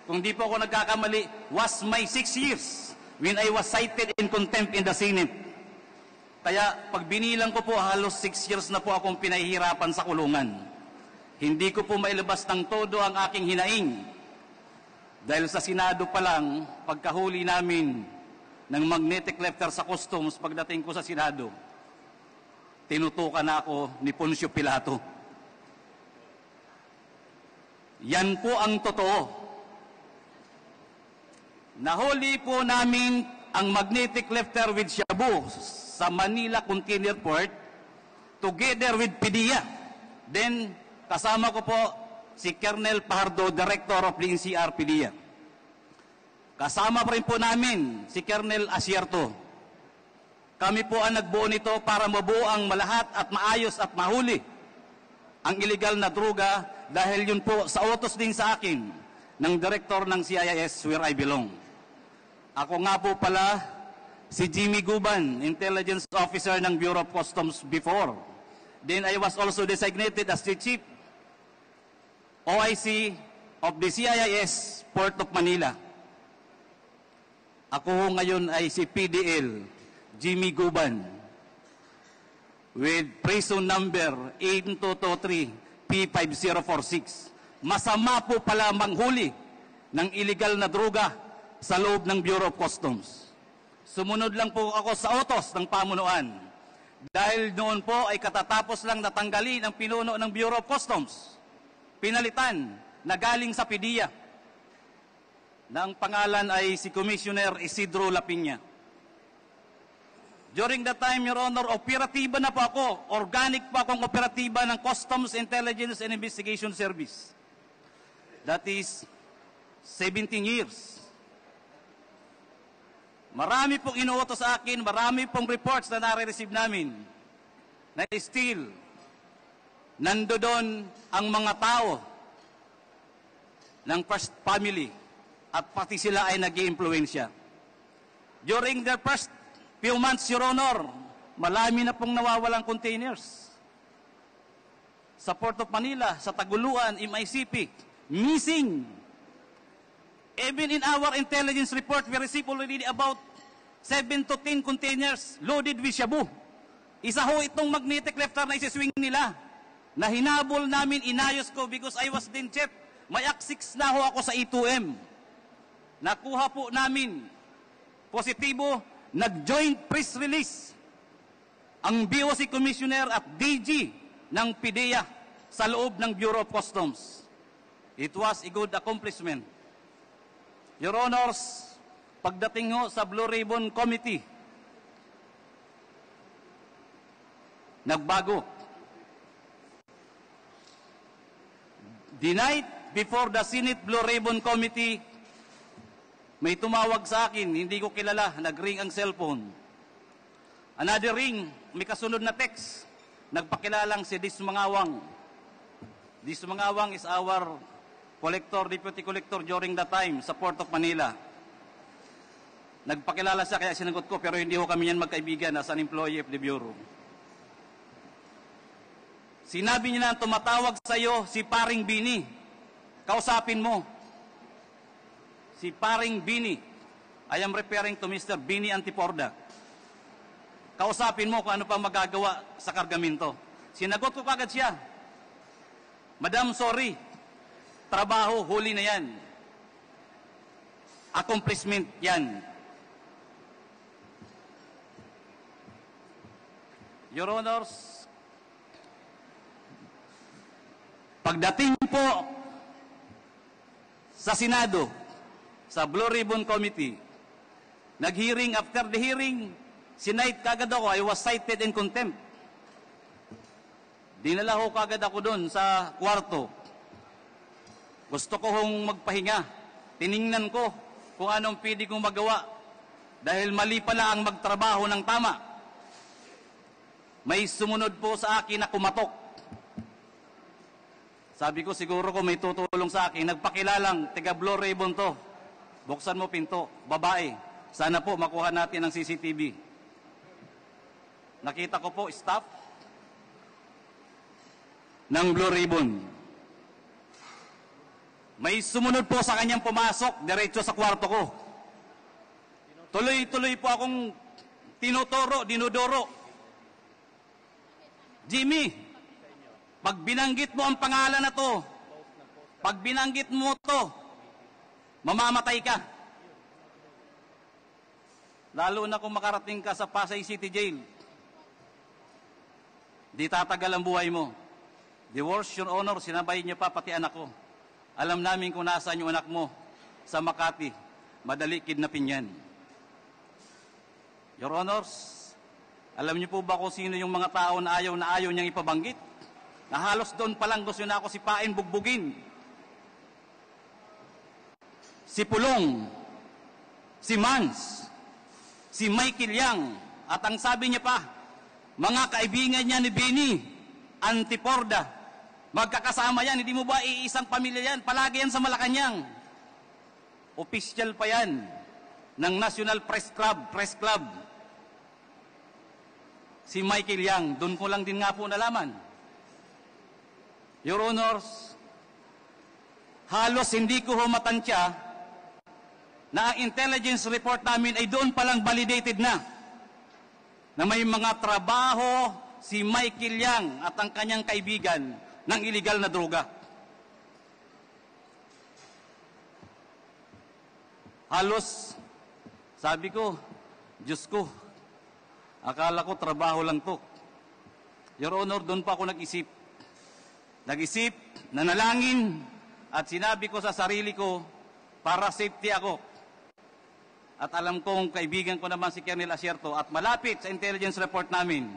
kung di po ako nagkakamali, was my 6 years when I was cited in contempt in the Senate. Kaya pag binilang ko po, halos 6 years na po akong pinahihirapan sa kulungan. Hindi ko po mailabas ng todo ang aking hinaing. Dahil sa Senado pa lang, pagkahuli namin ng magnetic lifter sa customs, pagdating ko sa Senado, tinutukan na ako ni Poncio Pilato. Yan po ang totoo. Nahuli po namin ang magnetic lifter with Shabu sa Manila Container Port together with PDEA. Then, kasama ko po si Colonel Pajardo, Director of the NCR PDEA. Kasama pa rin po namin si Colonel Asierto. Kami po ang nagbuo nito para mabuo ang malahat at maayos at mahuli ang illegal na droga dahil yun po sa utos din sa akin ng Director ng CIS where I belong. Ako nga po pala si Jimmy Guban, Intelligence Officer ng Bureau of Customs before. Then I was also designated as the Chief OIC of the CIS Port of Manila. Ako ngayon ay si PDL, Jimmy Guban, with prison number 8223 P5046. Masama po pala manghuli ng illegal na droga sa loob ng Bureau of Customs. Sumunod lang po ako sa utos ng pamunuan. Dahil noon po ay katatapos lang natanggalin ang pinuno ng Bureau of Customs. Pinalitan na galing sa PDEA na ang pangalan ay si Commissioner Isidro Lapiña. During that time, Your Honor, operatiba na po ako. Organic po akong operatiba ng Customs Intelligence and Investigation Service. That is 17 years. Marami pong inuutos sa akin, marami pong reports na nare-receive namin na still nandoon ang mga tao ng First Family at pati sila ay nag-i-impluensya. During their first few months, Your Honor, marami na pong nawawalang containers. Sa Port of Manila, sa Taguluan, MICP, missing. Even in our intelligence report, we received already about 7 to 10 containers loaded with shabu. Isa ho itong magnetic lifter na isiswing nila na hinabol namin, inayos ko because I was then chief. May aksix na ho ako sa E2M. Nakuha po namin positibo, nag-joint press release ang BOC Commissioner at DG ng PDEA sa loob ng Bureau of Customs. It was a good accomplishment. Your Honors, pagdating ho sa Blue Ribbon Committee, nagbago. The night before the Senate Blue Ribbon Committee, may tumawag sa akin, hindi ko kilala, nag-ring ang cellphone. Another ring, may kasunod na text, nagpakilalang si Dis Mangawang. Dis Mangawang is our deputy collector during that time sa Port of Manila. Nagpakilala siya kaya sinagot ko, pero hindi ho kami yan magkaibigan as an employee of the Bureau. Sinabi niya na tumatawag sa iyo si Paring Bini. Kausapin mo. Si Paring Bini. I am referring to Mr. Bini Antiporda. Kausapin mo kung ano pa magagawa sa kargamento. Sinagot ko kagad siya. Madam, sorry. Trabaho, huli na yan. Accomplishment yan. Your Honors, pagdating po sa Senado, sa Blue Ribbon Committee, nag-hearing, after the hearing, sinight kagad ako, I was cited in contempt. Dinala ko kagad ako doon sa kwarto. Gusto ko hong magpahinga. Tiningnan ko kung anong pwede kong magawa. Dahil mali pala ang magtrabaho ng tama. May sumunod po sa akin na kumatok. Sabi ko, siguro ko may tutulong sa akin. Nagpakilalang, tiga Blue Ribbon to. Buksan mo pinto, babae. Sana po makuha natin ang CCTV. Nakita ko po, staff ng Blue Ribbon. May sumunod po sa kanyang pumasok, diretso sa kwarto ko. Tuloy-tuloy po akong dinudoro. Jimmy, pag binanggit mo ang pangalan na to, pag binanggit mo to, mamamatay ka. Lalo na kung makarating ka sa Pasay City Jail. Di tatagal ang buhay mo. The worst, Your Honor, sinabay niya pa pati anak ko. Alam namin kung nasaan yung anak mo sa Makati. Madali kidnapin yan. Your Honors, alam niyo po ba kung sino yung mga tao na ayaw niyang ipabanggit? Na halos doon pa lang gusto na ako sipain, bugbugin. Si Pulong, si Mans, si Michael Yang, at ang sabi niya pa, mga kaibigan niya ni Bini, Antiporda, magkakasama yan, hindi mo ba iisang pamilya yan? Palagi yan sa Malacanang. Official pa yan ng National Press Club. Si Michael Yang, doon ko lang din nga po nalaman. Your Honors, halos hindi ko humatansya na ang intelligence report namin ay doon palang validated na may mga trabaho si Michael Yang at ang kanyang kaibigan ng illegal na droga. Halos, sabi ko, Diyos ko, akala ko trabaho lang to. Your Honor, doon pa ako nag-isip. Nag-isip, nanalangin, at sinabi ko sa sarili ko, para safety ako. At alam kong kaibigan ko naman si Colonel Asierto at malapit sa intelligence report namin,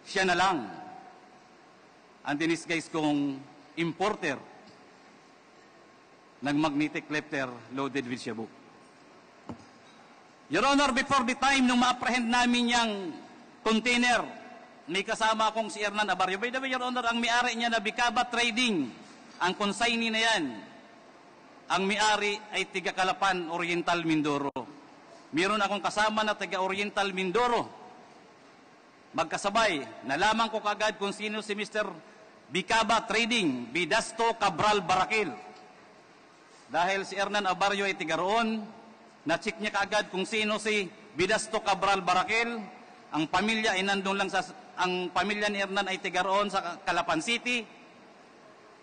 siya na lang ang dinisguise kong importer ng magnetic letter loaded with shabu. Your Honor, before the time nung ma-apprehend namin yung container, may kasama akong si Hernan Abarrio. By the way, Your Honor, ang may-ari niya na Bicaba Trading, ang consignee na yan, ang may-ari ay tiga Calapan, Oriental, Mindoro. Meron akong kasama na tiga Oriental, Mindoro. Magkasabay, nalaman ko kagad kung sino si Mr. Bicaba Trading, Bidasto Cabral Barakil. Dahil si Hernan Abarrio ay tiga roon, na-check niya kaagad kung sino si Bidasto Cabral Barakil. Ang pamilya ay nandun lang ang pamilya ni Hernan ay tiga roon sa Calapan City.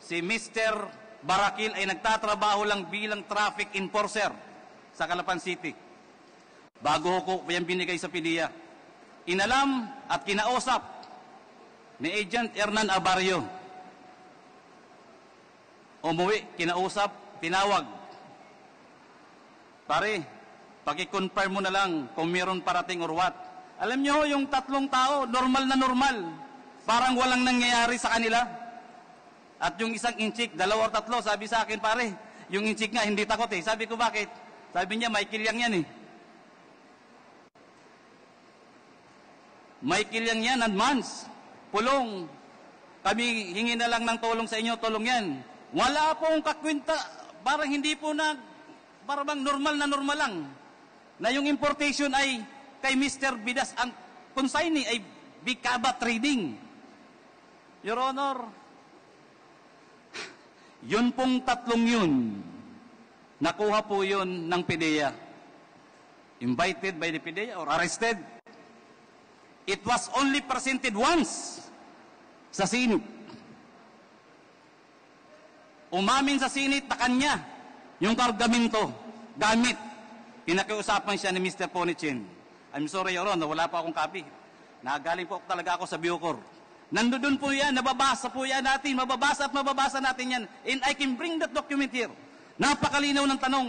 Si Mr. Barakil ay nagtatrabaho lang bilang traffic enforcer sa Calapan City. Bago ko yan binigay sa PDEA. Inalam at kinausap ni Agent Hernan Abarrio. Umuwi, kinausap, tinawag. Pare, paki-confirm mo na lang kung meron parating or what. Alam niyo, yung tatlong tao, normal na normal. Parang walang nangyayari sa kanila. At yung isang inchik, 2 or 3, sabi sa akin, pare, yung inchik nga, hindi takot eh. Sabi ko, bakit? Sabi niya, Michael Yang yan eh. Michael Yang yan, and Mans, Pulong. Kami hingi na lang ng tulong sa inyo, tulong yan. Wala pong kakwenta, parang hindi po parang normal lang. Na yung importation ay kay Mr. Bidas, ang consignee ay Bicaba Trading. Your Honor, yun pong tatlong yun, nakuha po yun ng PDEA. Invited by the PDEA or arrested. It was only presented once sa Senate. Umamin sa Senate na kanya yung kargamento, gamit. Pinakiusapan siya ni Mr. Ponichin. I'm sorry, Your Honor, wala pa akong copy. Nagaling po talaga ako sa Bucor. Nandoon po yan, nababasa po yan natin, mababasa at mababasa natin yan. And I can bring that document here. Napakalinaw ng tanong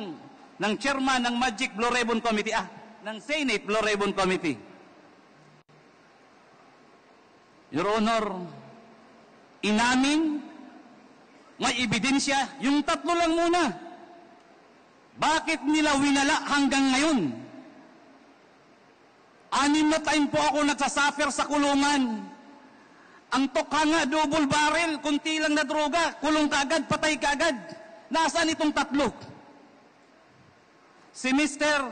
ng chairman ng Magic Blue Ribbon Committee, ng Senate Blue Ribbon Committee. Your Honor, inamin, may ebidensya, yung tatlo lang muna. Bakit nila winala hanggang ngayon? 6 na time po ako nagsasuffer sa kulungan. Ang tokha nga, double barrel, kunti lang na droga, kulong kaagad, patay kaagad. Nasaan itong tatlo? Si Mr.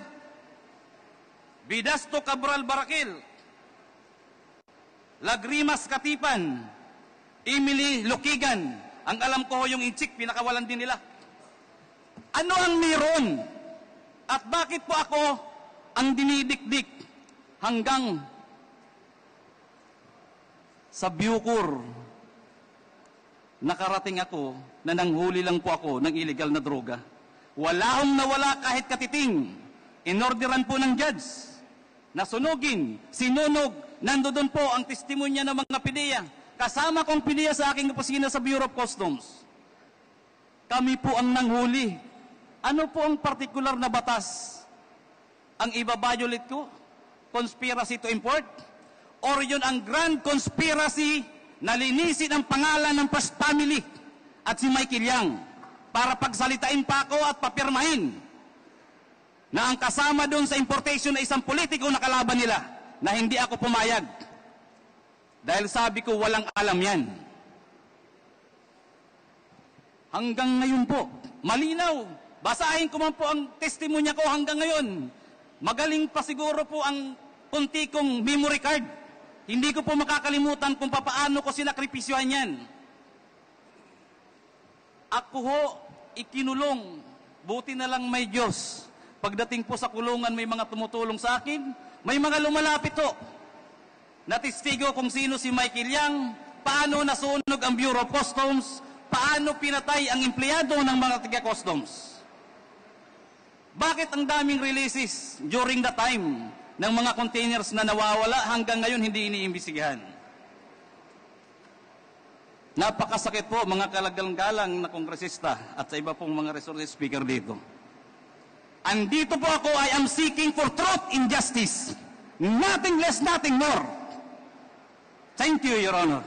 Bidasto Cabral Barakil, Lagrimas Katipan, Emily Lukigan, ang alam ko yung inchik, pinakawalan din nila. Ano ang meron? At bakit po ako ang dinidikdik hanggang sa Bucor? Nakarating ako na nanghuli lang po ako ng illegal na droga. Wala akong nawala kahit katiting. Inorderan po ng judge na sunugin, sinunog, nandoon po ang testimonya ng mga PDEA. Kasama kong PDEA sa aking opisina sa Bureau of Customs. Kami po ang nanghuli. Ano po ang partikular na batas ang iba-violate ko? Conspiracy to import? Or yun ang grand conspiracy na linisin ang pangalan ng First Family at si Michael Yang para pagsalitain pa ako at papirmahin na ang kasama doon sa importation na isang politiko na kalaban nila na hindi ako pumayag. Dahil sabi ko walang alam yan. Hanggang ngayon po, malinaw. Basahin ko man po ang testimonya ko hanggang ngayon. Magaling pa siguro po ang punti kong memory card. Hindi ko po makakalimutan kung papaano ko sinakripisyohan yan. Ako ho, ikinulong. Buti na lang may Diyos. Pagdating po sa kulungan, may mga tumutulong sa akin. May mga lumalapit ho. Natistigo kung sino si Michael Yang, paano nasunog ang Bureau of Customs, paano pinatay ang empleyado ng mga taga-customs. Bakit ang daming releases during the time ng mga containers na nawawala hanggang ngayon hindi iniimbestigahan? Napakasakit po mga kalagalang-galang na kongresista at sa iba pong mga resource speaker dito. Andito po ako, I am seeking for truth and justice. Nothing less, nothing more. Thank you, Your Honor.